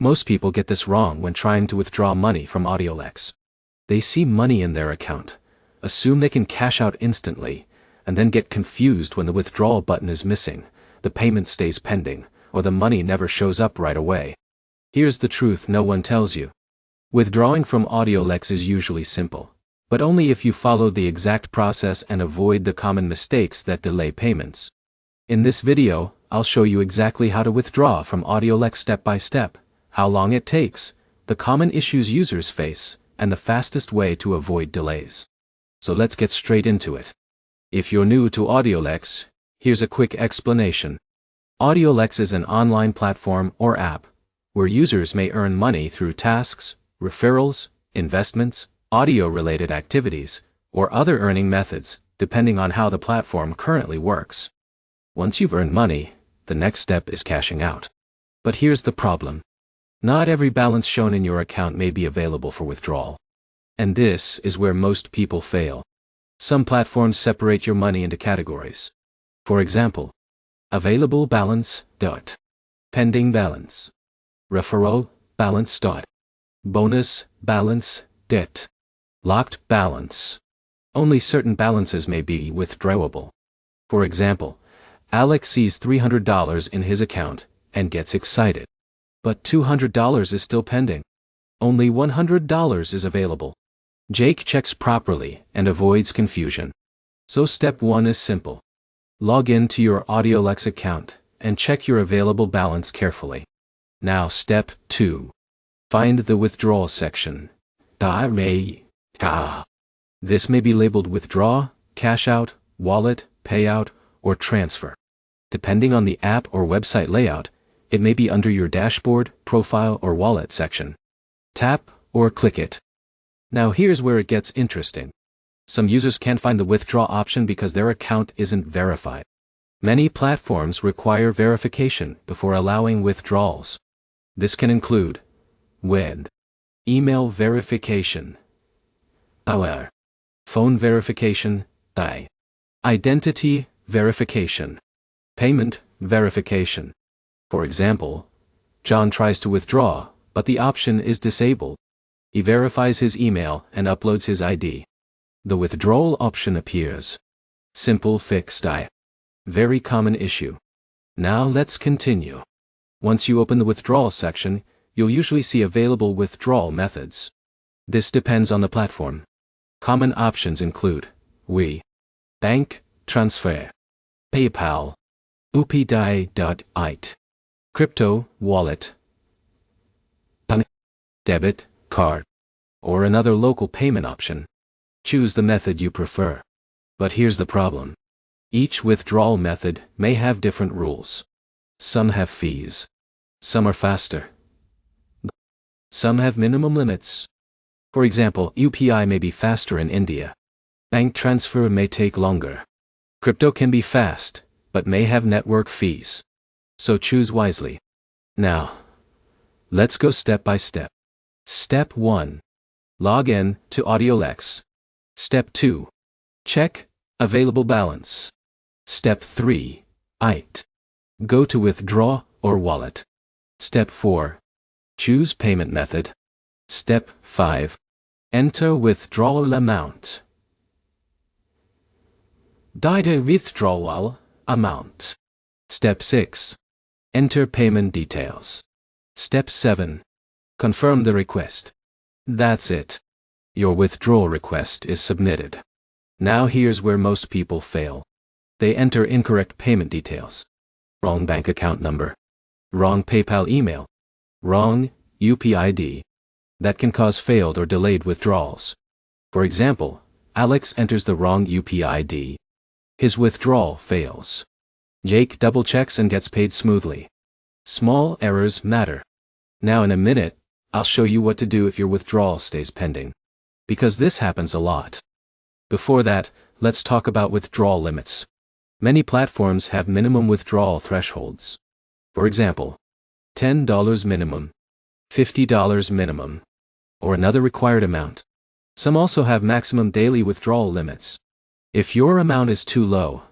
Most people get this wrong when trying to withdraw money from Audiolex. They see money in their account, assume they can cash out instantly, and then get confused when the withdrawal button is missing, the payment stays pending, or the money never shows up right away. Here's the truth no one tells you. Withdrawing from Audiolex is usually simple, but only if you follow the exact process and avoid the common mistakes that delay payments. In this video, I'll show you exactly how to withdraw from Audiolex step by step, how long it takes, the common issues users face, and the fastest way to avoid delays. So let's get straight into it. If you're new to Audiolex, here's a quick explanation. Audiolex is an online platform or app where users may earn money through tasks, referrals, investments, audio-related activities, or other earning methods, depending on how the platform currently works. Once you've earned money, the next step is cashing out. But here's the problem. Not every balance shown in your account may be available for withdrawal. And this is where most people fail. Some platforms separate your money into categories. For example, available balance, pending balance, referral balance, bonus balance, locked balance. Only certain balances may be withdrawable. For example, Alex sees $300 in his account and gets excited. But $200 is still pending. Only $100 is available. Jake checks properly and avoids confusion. So step 1 is simple. Log in to your Audiolex account and check your available balance carefully. Now step 2. Find the withdrawal section. This may be labeled withdraw, cash out, wallet, payout, or transfer. Depending on the app or website layout, it may be under your dashboard, profile, or wallet section. Tap or click it. Now here's where it gets interesting. Some users can't find the withdraw option because their account isn't verified. Many platforms require verification before allowing withdrawals. This can include email verification, phone verification, identity verification, payment verification. For example, John tries to withdraw, but the option is disabled. He verifies his email and uploads his ID. The withdrawal option appears. Simple fix. Very common issue. Now let's continue. Once you open the withdrawal section, you'll usually see available withdrawal methods. This depends on the platform. Common options include bank transfer, PayPal, UPI.it, crypto wallet, debit card, or another local payment option. Choose the method you prefer. But here's the problem. Each withdrawal method may have different rules. Some have fees. Some are faster. Some have minimum limits. For example, UPI may be faster in India. Bank transfer may take longer. Crypto can be fast, but may have network fees. So choose wisely. Now, let's go step by step. Step 1. Log in to Audiolex. Step 2. Check available balance. Step 3. Go to withdraw or wallet. Step 4. Choose payment method. Step 5. Enter withdrawal amount. Data withdrawal amount. Step 6. Enter payment details. Step 7. Confirm the request. That's it. Your withdrawal request is submitted. Now here's where most people fail. They enter incorrect payment details. Wrong bank account number. Wrong PayPal email. Wrong UPI ID. That can cause failed or delayed withdrawals. For example, Alex enters the wrong UPI ID. His withdrawal fails. Jake double checks and gets paid smoothly. Small errors matter. Now in a minute, I'll show you what to do if your withdrawal stays pending. Because this happens a lot. Before that, let's talk about withdrawal limits. Many platforms have minimum withdrawal thresholds. For example, $10 minimum, $50 minimum, or another required amount. Some also have maximum daily withdrawal limits. If your amount is too low,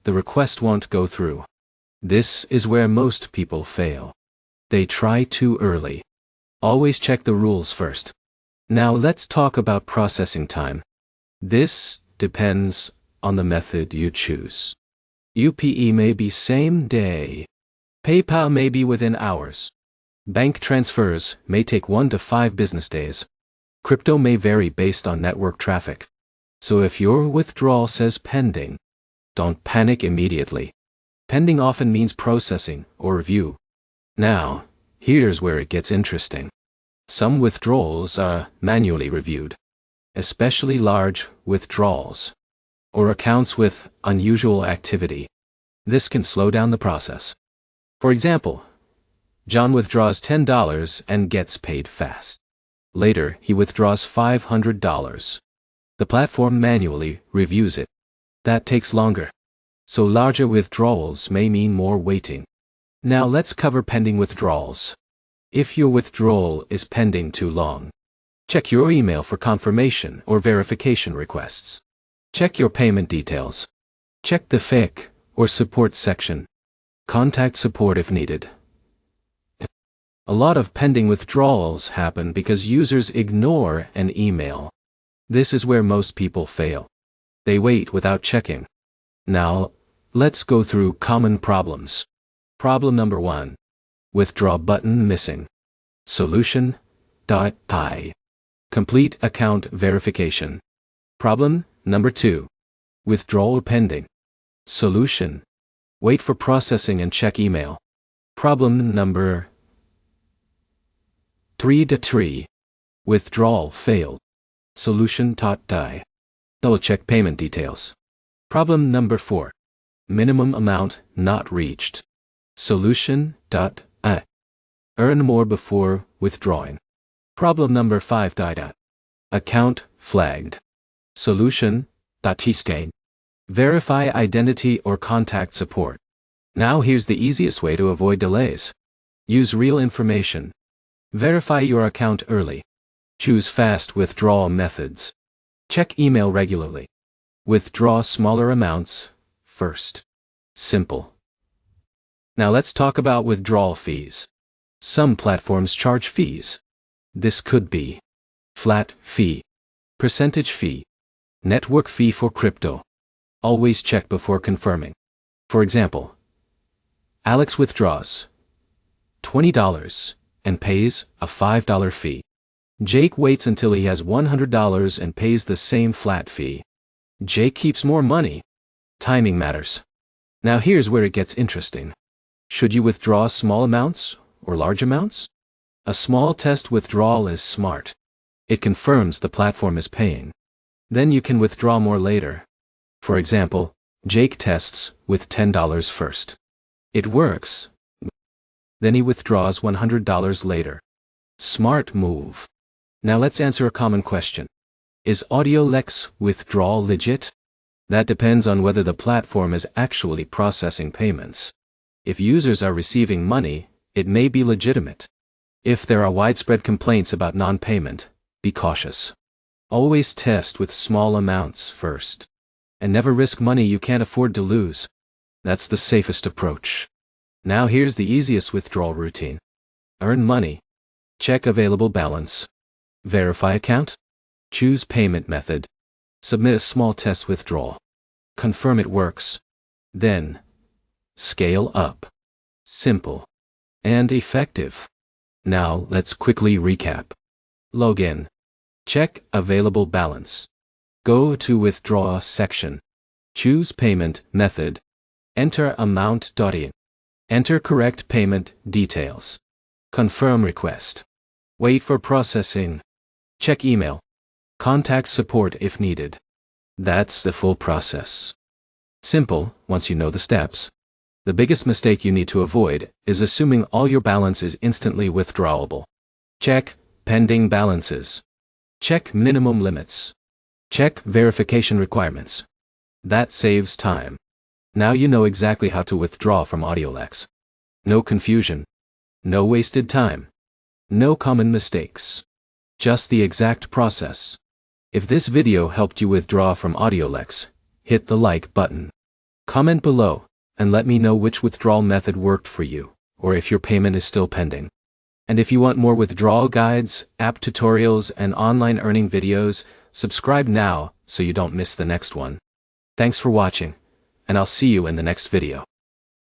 the request won't go through. This is where most people fail. They try too early. Always check the rules first. Now let's talk about processing time. This depends on the method you choose. UPE may be same day. PayPal may be within hours. Bank transfers may take 1 to 5 business days. Crypto may vary based on network traffic. So if your withdrawal says pending, don't panic immediately. Pending often means processing or review. Now, here's where it gets interesting. Some withdrawals are manually reviewed, especially large withdrawals or accounts with unusual activity. This can slow down the process. For example, John withdraws $10 and gets paid fast. Later, he withdraws $500. The platform manually reviews it. That takes longer. So larger withdrawals may mean more waiting. Now let's cover pending withdrawals. If your withdrawal is pending too long, check your email for confirmation or verification requests. Check your payment details. Check the FAQ or support section. Contact support if needed. A lot of pending withdrawals happen because users ignore an email. This is where most people fail. They wait without checking. Now, let's go through common problems. Problem number 1. Withdraw button missing. Solution: .I. Complete account verification. Problem number 2. Withdrawal pending. Solution: wait for processing and check email. Problem number 3. Withdrawal failed. Solution: .I. Double check payment details. Problem number 4. Minimum amount not reached. Solution: .I. Earn more before withdrawing. Problem number 5. Account flagged. Solution: .T. Verify identity or contact support. Now here's the easiest way to avoid delays. Use real information. Verify your account early. Choose fast withdrawal methods. Check email regularly. Withdraw smaller amounts first. Simple. Now let's talk about withdrawal fees. Some platforms charge fees. This could be flat fee, percentage fee, network fee for crypto. Always check before confirming. For example, Alex withdraws $20 and pays a $5 fee. Jake waits until he has $100 and pays the same flat fee. Jake keeps more money. Timing matters. Now here's where it gets interesting. Should you withdraw small amounts or large amounts? A small test withdrawal is smart. It confirms the platform is paying. Then you can withdraw more later. For example, Jake tests with $10 first. It works. Then he withdraws $100 later. Smart move. Now let's answer a common question. Is Audiolex Withdrawal legit? That depends on whether the platform is actually processing payments. If users are receiving money, it may be legitimate. If there are widespread complaints about non-payment, be cautious. Always test with small amounts first. And never risk money you can't afford to lose. That's the safest approach. Now here's the easiest withdrawal routine. Earn money. Check available balance. Verify account. Choose payment method. Submit a small test withdrawal. Confirm it works. Then, scale up. Simple and effective. Now let's quickly recap. Log in. Check available balance. Go to Withdraw section. Choose payment method. Enter amount. Enter correct payment details. Confirm request. Wait for processing. Check email. Contact support if needed. That's the full process. Simple, once you know the steps. The biggest mistake you need to avoid is assuming all your balance is instantly withdrawable. Check pending balances. Check minimum limits. Check verification requirements. That saves time. Now you know exactly how to withdraw from Audiolex. No confusion. No wasted time. No common mistakes. Just the exact process. If this video helped you withdraw from Audiolex, hit the like button. Comment below and let me know which withdrawal method worked for you, or or if your payment is still pending. And if you want more withdrawal guides, app tutorials, and online earning videos, subscribe now so you don't miss the next one. Thanks for watching, and I'll see you in the next video.